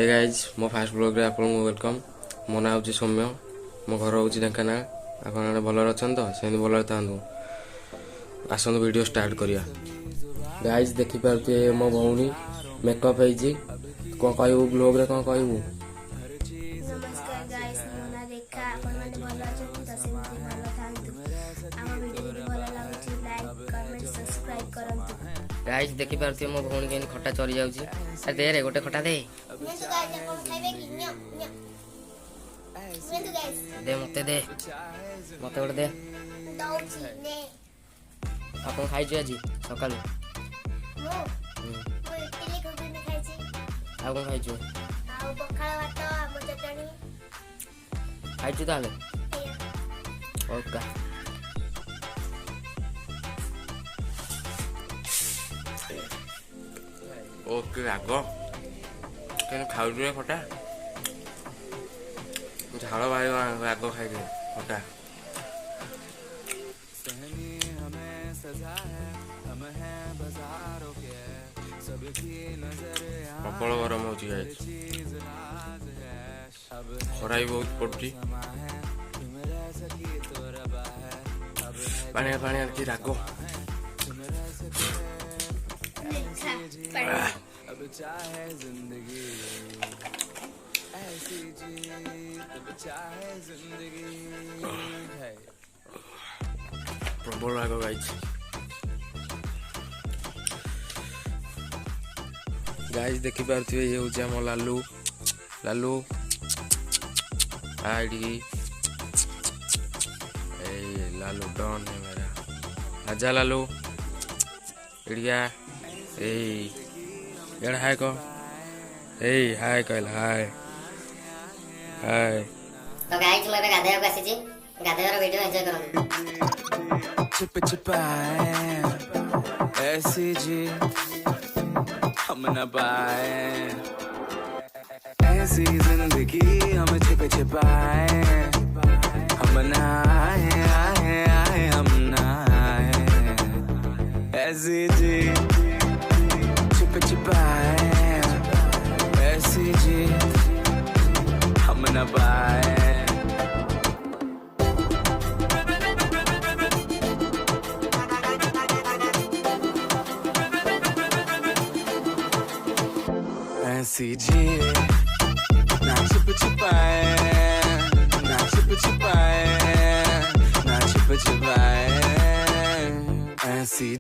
Hey guys मो fast blog रे आपन वेलकम। मो ना हूँ सौम्य, मो घर हूँ ढेंकानाल। आपन भलर अच्छा तो से भलर था आसत वीडियो स्टार्ट करिया। गाइज देखिपे मो भौणी मेकअप है कौन कहबू ब्लॉग रे कौन कहबू। नमस्कार गाइस, मो ना रेखा। आपण माने भलो अछंती तो सेमती भलो थांतु। आम वीडियो जदि भलो लागुची लाइक कमेंट सब्सक्राइब करंतु। गाइज देखिपे मो भौणी के खटा चरी जाउची। अरे दे रे गोटे खटा दे। मैं तो गाइस आपन खाइबे कि न्या न्या। मैं तो गाइस दे मते दे मते गोटे दे दौची ने। आपन खाइछु आज सकाळु। मो मो इडली घुगनी खाइछी। आ कोन खाइछु? आ पखाळ भात आम चटणी खाइछु ताले। ओके ओके आगो केन खाउ रे खटा झाड़ भाई आगो खाई खटा प्रबल गरम हो खरा भी बहुत पड़ी पानी पानी की राग प्रबल राग गाइज देखी पारे ये हूँ आम लालू लालू आई लालू डॉन है मेरा आजा लालू इडिया एड़ हाय को हाय कहल हाय हाय। तो गाइस मैं गाधेया को आसी गाधेयर वीडियो एंजॉय करंतु। छिप छिपाए ऐसी जी हम न पाए ऐसी जिंदगी हम छिप छिपाए हम न आए आए आए हम न आए ऐसी जी छिप छिपाए ऐसी जी हम न पाए। ऐसी जी ना छिप छिपाए ना छिप छिपाए ना छिप छिपाए ऐसी